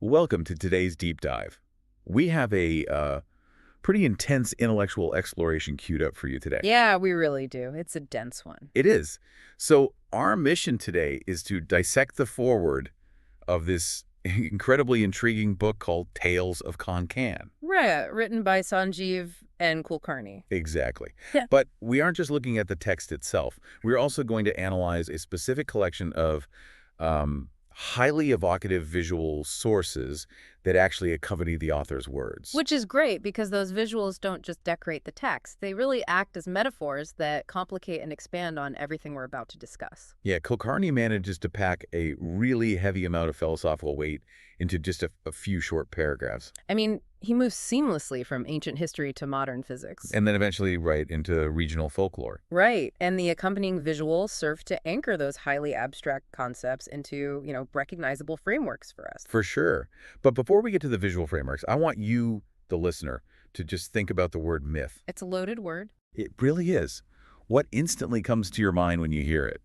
Welcome to today's deep dive. We have a pretty intense intellectual exploration queued up for you today. Yeah, we really do. It's a dense one. It is. So our mission today is to dissect the foreword of this incredibly intriguing book called Tales of Konkan. Right, written by Sanjeev and Kulkarni. Exactly. Yeah. But we aren't just looking at the text itself. We're also going to analyze a specific collection of highly evocative visual sources that actually accompany the author's words. Which is great because those visuals don't just decorate the text. They really act as metaphors that complicate and expand on everything we're about to discuss. Yeah, Kulkarni manages to pack a really heavy amount of philosophical weight into just a few short paragraphs. I mean, he moves seamlessly from ancient history to modern physics. And then eventually right into regional folklore. Right, and the accompanying visuals serve to anchor those highly abstract concepts into, recognizable frameworks for us. For sure. But before we get to the visual frameworks, I want you, the listener, to just think about the word myth. It's a loaded word. It really is. What instantly comes to your mind when you hear it?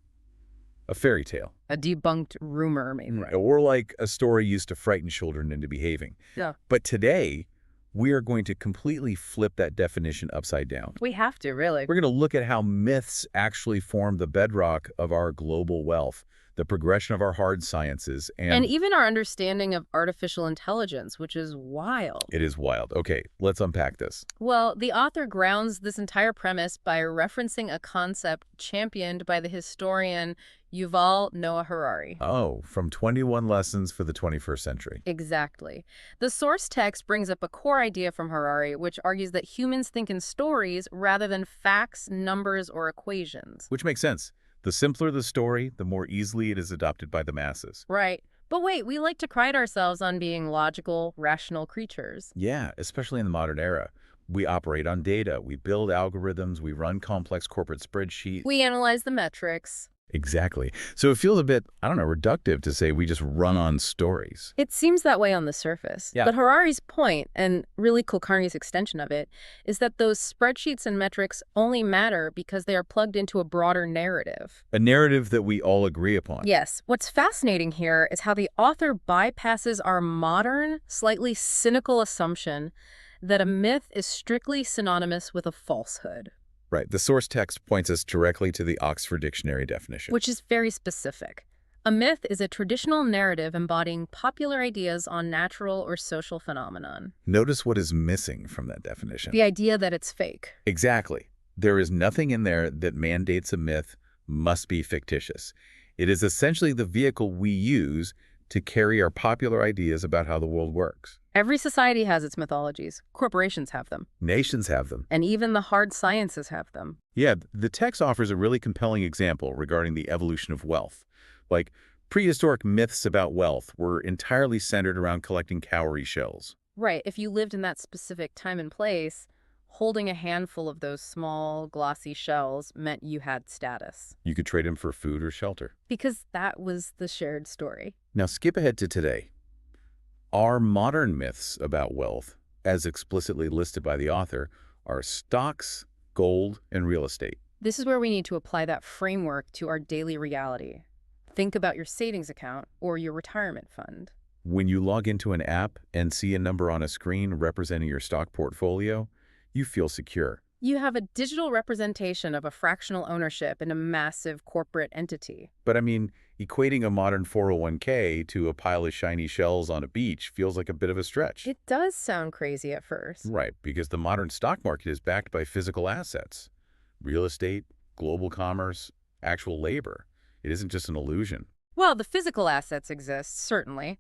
A fairy tale. A debunked rumor, maybe. Or like a story used to frighten children into behaving. Yeah. But today, we are going to completely flip that definition upside down. We have to, really. We're going to look at how myths actually form the bedrock of our global wealth, the progression of our hard sciences, And even our understanding of artificial intelligence, which is wild. it is wild. Okay, let's unpack this. Well, the author grounds this entire premise by referencing a concept championed by the historian Yuval Noah Harari. Oh, from 21 Lessons for the 21st Century. Exactly. The source text brings up a core idea from Harari, which argues that humans think in stories rather than facts, numbers, or equations. Which makes sense. The simpler the story, the more easily it is adopted by the masses. Right. But wait, we like to pride ourselves on being logical, rational creatures. Yeah, especially in the modern era. We operate on data, we build algorithms, we run complex corporate spreadsheets. We analyze the metrics. Exactly. So it feels a bit, I don't know, reductive to say we just run on stories. It seems that way on the surface. Yeah. But Harari's point, and really Kulkarni's extension of it, is that those spreadsheets and metrics only matter because they are plugged into a broader narrative. A narrative that we all agree upon. Yes. What's fascinating here is how the author bypasses our modern, slightly cynical assumption that a myth is strictly synonymous with a falsehood. Right. The source text points us directly to the Oxford Dictionary definition. Which is very specific. A myth is a traditional narrative embodying popular ideas on natural or social phenomenon. Notice what is missing from that definition. The idea that it's fake. Exactly. There is nothing in there that mandates a myth must be fictitious. It is essentially the vehicle we use to carry our popular ideas about how the world works. Every society has its mythologies. Corporations have them. Nations have them. And even the hard sciences have them. Yeah, the text offers a really compelling example regarding the evolution of wealth. Like, prehistoric myths about wealth were entirely centered around collecting cowrie shells. Right. If you lived in that specific time and place, holding a handful of those small, glossy shells meant you had status. You could trade them for food or shelter. Because that was the shared story. Now skip ahead to today. Our modern myths about wealth, as explicitly listed by the author, are stocks, gold, and real estate. This is where we need to apply that framework to our daily reality. Think about your savings account or your retirement fund. When you log into an app and see a number on a screen representing your stock portfolio, you feel secure. You have a digital representation of a fractional ownership in a massive corporate entity. But I mean, equating a modern 401k to a pile of shiny shells on a beach feels like a bit of a stretch. It does sound crazy at first. Right, because the modern stock market is backed by physical assets. Real estate, global commerce, actual labor. It isn't just an illusion. Well, the physical assets exist, certainly.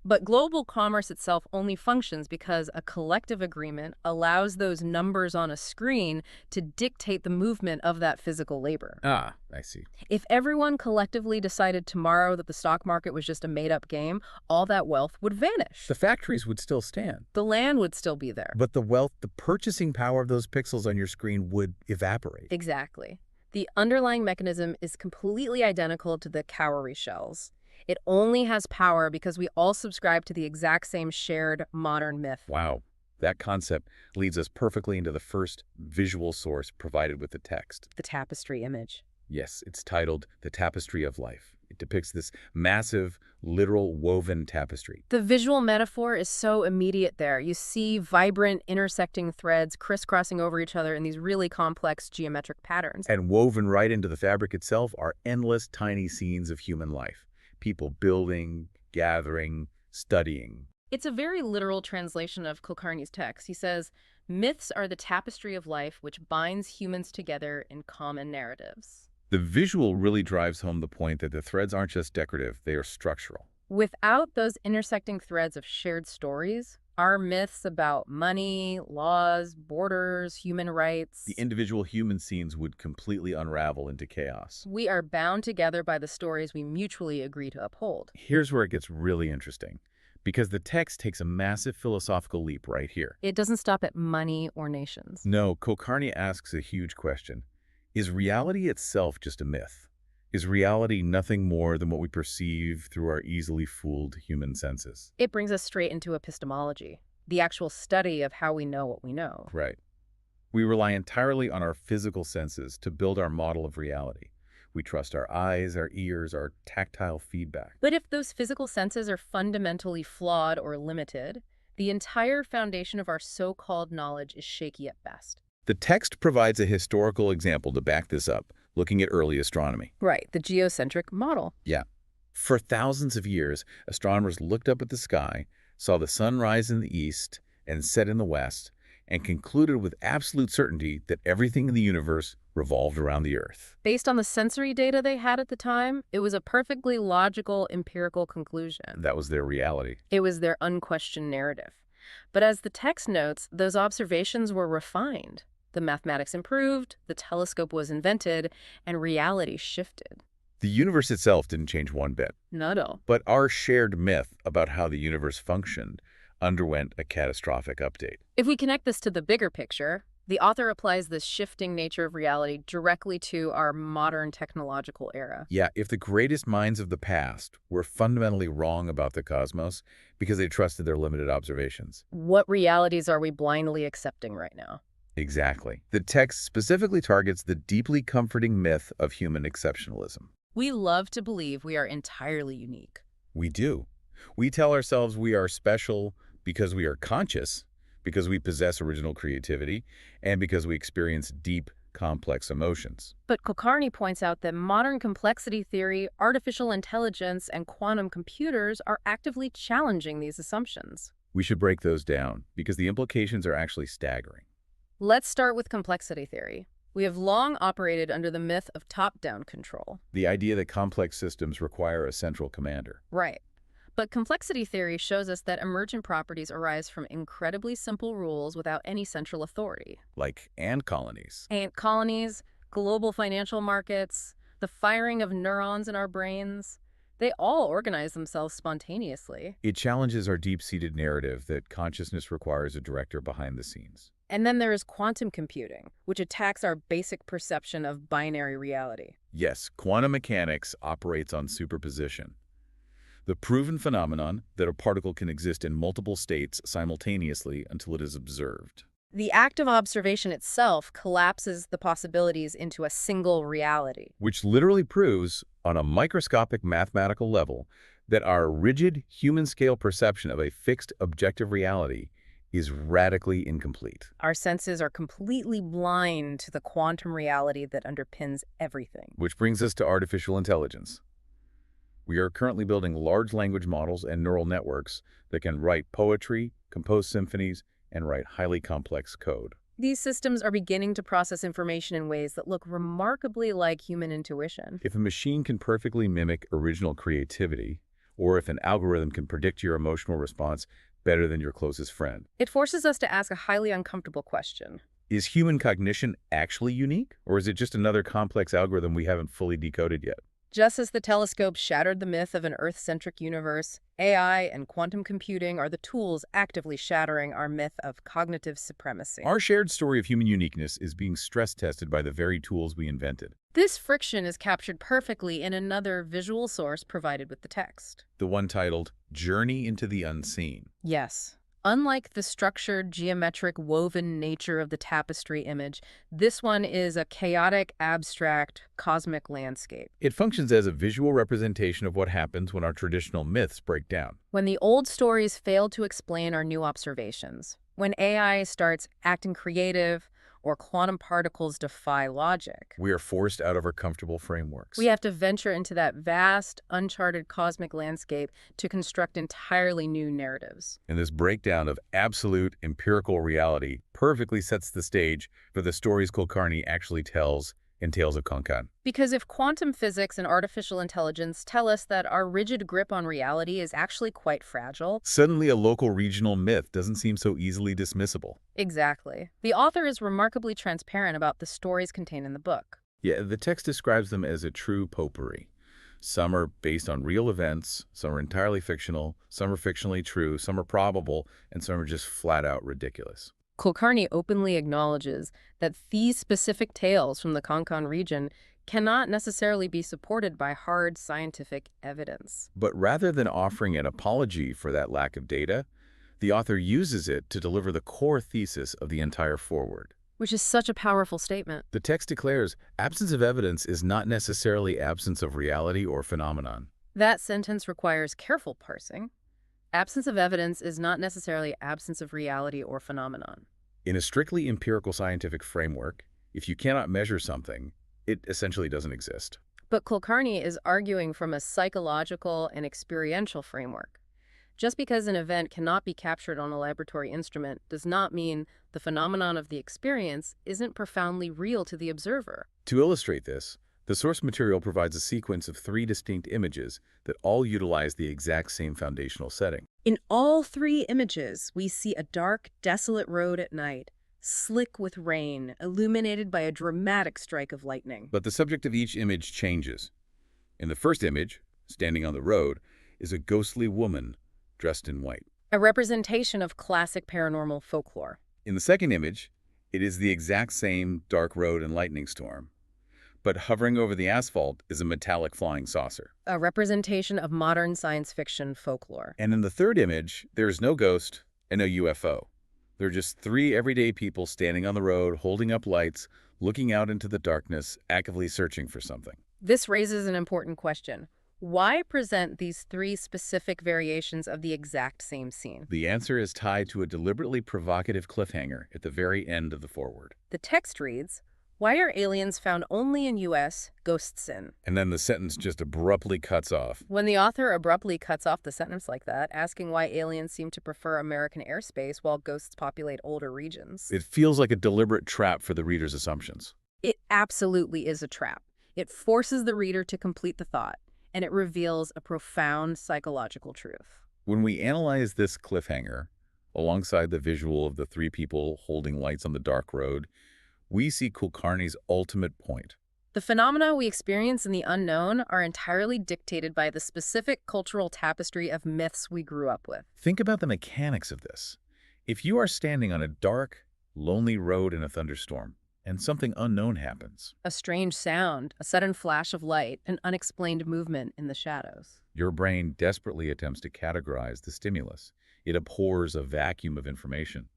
But global commerce itself only functions because a collective agreement allows those numbers on a screen to dictate the movement of that physical labor. Ah, I see. If everyone collectively decided tomorrow that the stock market was just a made-up game, all that wealth would vanish. The factories would still stand. The land would still be there. But the wealth, the purchasing power of those pixels on your screen would evaporate. Exactly. The underlying mechanism is completely identical to the cowrie shells. It only has power because we all subscribe to the exact same shared modern myth. Wow. That concept leads us perfectly into the first visual source provided with the text. The tapestry image. Yes, it's titled The Tapestry of Life. It depicts this massive, literal woven tapestry. The visual metaphor is so immediate there. You see vibrant intersecting threads crisscrossing over each other in these really complex geometric patterns. And woven right into the fabric itself are endless tiny scenes of human life. People building, gathering, studying. It's a very literal translation of Kulkarni's text. He says, myths are the tapestry of life which binds humans together in common narratives. The visual really drives home the point that the threads aren't just decorative, they are structural. Without those intersecting threads of shared stories, our myths about money, laws, borders, human rights, The individual human scenes would completely unravel into chaos. we are bound together by the stories we mutually agree to uphold. Here's where it gets really interesting, because the text takes a massive philosophical leap right here. It doesn't stop at money or nations. No, Kulkarni asks a huge question. Is reality itself just a myth? Is reality nothing more than what we perceive through our easily fooled human senses? It brings us straight into epistemology, the actual study of how we know what we know. Right. We rely entirely on our physical senses to build our model of reality. We trust our eyes, our ears, our tactile feedback. But if those physical senses are fundamentally flawed or limited, the entire foundation of our so-called knowledge is shaky at best. The text provides a historical example to back this up, looking at early astronomy. Right, the geocentric model. Yeah. For thousands of years, astronomers looked up at the sky, saw the sun rise in the east and set in the west, and concluded with absolute certainty that everything in the universe revolved around the Earth. Based on the sensory data they had at the time, it was a perfectly logical, empirical conclusion. That was their reality. It was their unquestioned narrative. But as the text notes, those observations were refined. The mathematics improved, the telescope was invented, and reality shifted. The universe itself didn't change one bit. Not all. But our shared myth about how the universe functioned underwent a catastrophic update. If we connect this to the bigger picture, the author applies this shifting nature of reality directly to our modern technological era. Yeah, if the greatest minds of the past were fundamentally wrong about the cosmos because they trusted their limited observations. What realities are we blindly accepting right now? Exactly. The text specifically targets the deeply comforting myth of human exceptionalism. We love to believe we are entirely unique. We do. We tell ourselves we are special because we are conscious, because we possess original creativity, and because we experience deep, complex emotions. But Kulkarni points out that modern complexity theory, artificial intelligence, and quantum computers are actively challenging these assumptions. We should break those down because the implications are actually staggering. Let's start with complexity theory. We have long operated under the myth of top-down control. The idea that complex systems require a central commander. Right. But complexity theory shows us that emergent properties arise from incredibly simple rules without any central authority. Like ant colonies. Ant colonies, global financial markets, the firing of neurons in our brains, they all organize themselves spontaneously. It challenges our deep-seated narrative that consciousness requires a director behind the scenes. And then there is quantum computing, which attacks our basic perception of binary reality. Yes, quantum mechanics operates on superposition. The proven phenomenon that a particle can exist in multiple states simultaneously until it is observed. The act of observation itself collapses the possibilities into a single reality. Which literally proves, on a microscopic mathematical level, that our rigid human-scale perception of a fixed objective reality is radically incomplete. Our senses are completely blind to the quantum reality that underpins everything. Which brings us to artificial intelligence. We are currently building large language models and neural networks that can write poetry, compose symphonies, and write highly complex code. These systems are beginning to process information in ways that look remarkably like human intuition. If a machine can perfectly mimic original creativity, or if an algorithm can predict your emotional response better than your closest friend, it forces us to ask a highly uncomfortable question. is human cognition actually unique, or is it just another complex algorithm we haven't fully decoded yet? Just as the telescope shattered the myth of an Earth-centric universe, AI and quantum computing are the tools actively shattering our myth of cognitive supremacy. Our shared story of human uniqueness is being stress-tested by the very tools we invented. This friction is captured perfectly in another visual source provided with the text. The one titled, Journey into the Unseen. Yes. Unlike the structured, geometric, woven nature of the tapestry image, this one is a chaotic, abstract, cosmic landscape. It functions as a visual representation of what happens when our traditional myths break down. When the old stories fail to explain our new observations, when AI starts acting creative or quantum particles defy logic, We are forced out of our comfortable frameworks. we have to venture into that vast, uncharted cosmic landscape to construct entirely new narratives. And this breakdown of absolute empirical reality perfectly sets the stage for the stories Kulkarni actually tells in Tales of Konkan. Because if quantum physics and artificial intelligence tell us that our rigid grip on reality is actually quite fragile, Suddenly, a local regional myth doesn't seem so easily dismissible. exactly. The author is remarkably transparent about the stories contained in the book. Yeah, the text describes them as a true potpourri. Some are based on real events, some are entirely fictional, some are fictionally true, some are probable, and some are just flat out ridiculous. Kulkarni openly acknowledges that these specific tales from the Konkan region cannot necessarily be supported by hard scientific evidence. But rather than offering an apology for that lack of data, the author uses it to deliver the core thesis of the entire foreword. Which is such a powerful statement. The text declares, absence of evidence is not necessarily absence of reality or phenomenon. That sentence requires careful parsing. Absence of evidence is not necessarily absence of reality or phenomenon. In a strictly empirical scientific framework, if you cannot measure something, it essentially doesn't exist. But Kulkarni is arguing from a psychological and experiential framework. Just because an event cannot be captured on a laboratory instrument does not mean the phenomenon of the experience isn't profoundly real to the observer. To illustrate this, the source material provides a sequence of 3 distinct images that all utilize the exact same foundational setting. In all 3 images, we see a dark, desolate road at night, slick with rain, illuminated by a dramatic strike of lightning. But the subject of each image changes. In the first image, standing on the road, is a ghostly woman dressed in white. A representation of classic paranormal folklore. In the second image, it is the exact same dark road and lightning storm. But hovering over the asphalt is a metallic flying saucer. A representation of modern science fiction folklore. And in the third image, there is no ghost and no UFO. They're just 3 everyday people standing on the road, holding up lights, looking out into the darkness, actively searching for something. This raises an important question. Why present these 3 specific variations of the exact same scene? The answer is tied to a deliberately provocative cliffhanger at the very end of the foreword. The text reads, "Why are aliens found only in U.S. ghosts in?" And then the sentence just abruptly cuts off. When the author abruptly cuts off the sentence like that, asking why aliens seem to prefer American airspace while ghosts populate older regions, It feels like a deliberate trap for the reader's assumptions. it absolutely is a trap. It forces the reader to complete the thought, and it reveals a profound psychological truth. When we analyze this cliffhanger, alongside the visual of the 3 people holding lights on the dark road, we see Kulkarni's ultimate point. The phenomena we experience in the unknown are entirely dictated by the specific cultural tapestry of myths we grew up with. Think about the mechanics of this. If you are standing on a dark, lonely road in a thunderstorm, and something unknown happens, A strange sound, a sudden flash of light, an unexplained movement in the shadows. your brain desperately attempts to categorize the stimulus. It abhors a vacuum of information.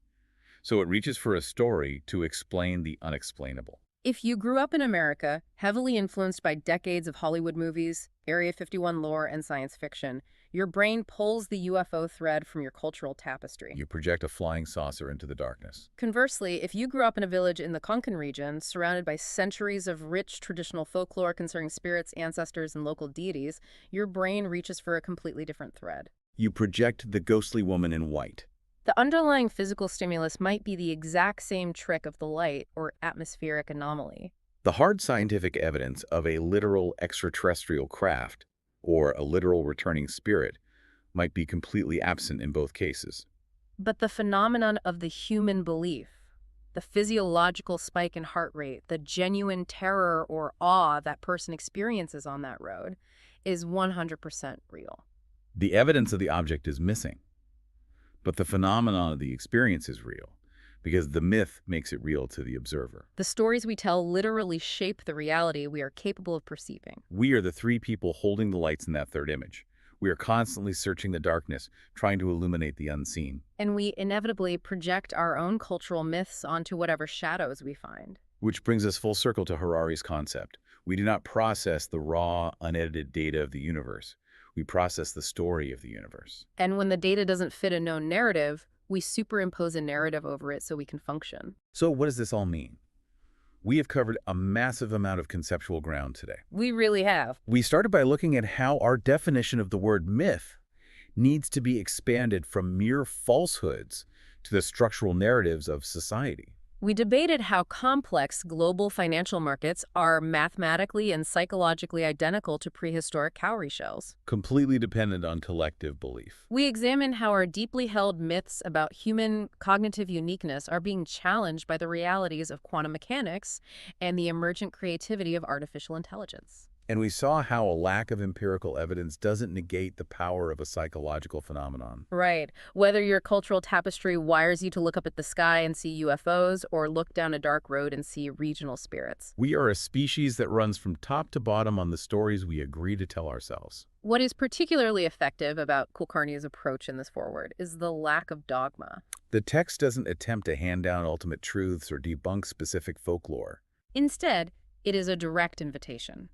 So it reaches for a story to explain the unexplainable. If you grew up in America, heavily influenced by decades of Hollywood movies, Area 51 lore, and science fiction, your brain pulls the UFO thread from your cultural tapestry. You project a flying saucer into the darkness. Conversely, if you grew up in a village in the Konkan region, surrounded by centuries of rich traditional folklore concerning spirits, ancestors, and local deities, your brain reaches for a completely different thread. You project the ghostly woman in white. The underlying physical stimulus might be the exact same trick of the light or atmospheric anomaly. The hard scientific evidence of a literal extraterrestrial craft or a literal returning spirit might be completely absent in both cases. But the phenomenon of the human belief, the physiological spike in heart rate, the genuine terror or awe that person experiences on that road, is 100% real. The evidence of the object is missing, but the phenomenon of the experience is real because the myth makes it real to the observer. The stories we tell literally shape the reality we are capable of perceiving. We are the 3 people holding the lights in that third image. We are constantly searching the darkness, trying to illuminate the unseen. And we inevitably project our own cultural myths onto whatever shadows we find. Which brings us full circle to Harari's concept. We do not process the raw, unedited data of the universe. We process the story of the universe. And when the data doesn't fit a known narrative, we superimpose a narrative over it so we can function. So what does this all mean? We have covered a massive amount of conceptual ground today. We really have. We started by looking at how our definition of the word myth needs to be expanded from mere falsehoods to the structural narratives of society. We debated how complex global financial markets are mathematically and psychologically identical to prehistoric cowrie shells. Completely dependent on collective belief. We examined how our deeply held myths about human cognitive uniqueness are being challenged by the realities of quantum mechanics and the emergent creativity of artificial intelligence. And we saw how a lack of empirical evidence doesn't negate the power of a psychological phenomenon. Right. Whether your cultural tapestry wires you to look up at the sky and see UFOs or look down a dark road and see regional spirits. We are a species that runs from top to bottom on the stories we agree to tell ourselves. What is particularly effective about Kulkarni's approach in this foreword is the lack of dogma. The text doesn't attempt to hand down ultimate truths or debunk specific folklore. Instead, it is a direct invitation.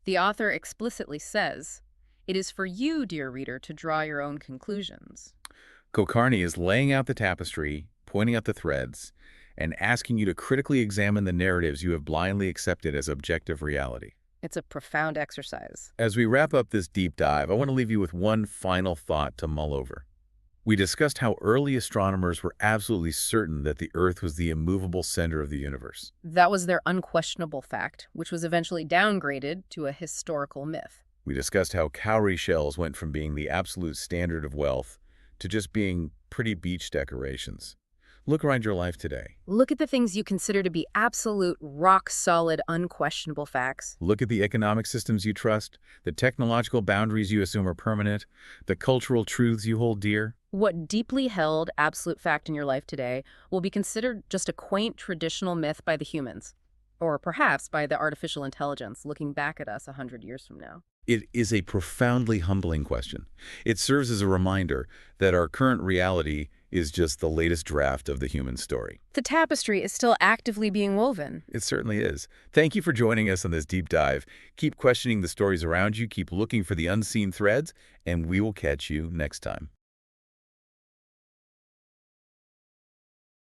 The author explicitly says, "It is for you, dear reader, to draw your own conclusions." Kulkarni is laying out the tapestry, pointing out the threads, and asking you to critically examine the narratives you have blindly accepted as objective reality. It's a profound exercise. As we wrap up this deep dive, I want to leave you with one final thought to mull over. We discussed how early astronomers were absolutely certain that the Earth was the immovable center of the universe. That was their unquestionable fact, which was eventually downgraded to a historical myth. We discussed how cowrie shells went from being the absolute standard of wealth to just being pretty beach decorations. Look around your life today. Look at the things you consider to be absolute, rock-solid, unquestionable facts. Look at the economic systems you trust, the technological boundaries you assume are permanent, the cultural truths you hold dear. What deeply held absolute fact in your life today will be considered just a quaint traditional myth by the humans, or perhaps by the artificial intelligence looking back at us 100 years from now. It is a profoundly humbling question. It serves as a reminder that our current reality is just the latest draft of the human story. The tapestry is still actively being woven. It certainly is. Thank you for joining us on this deep dive. Keep questioning the stories around you, keep looking for the unseen threads, and we will catch you next time.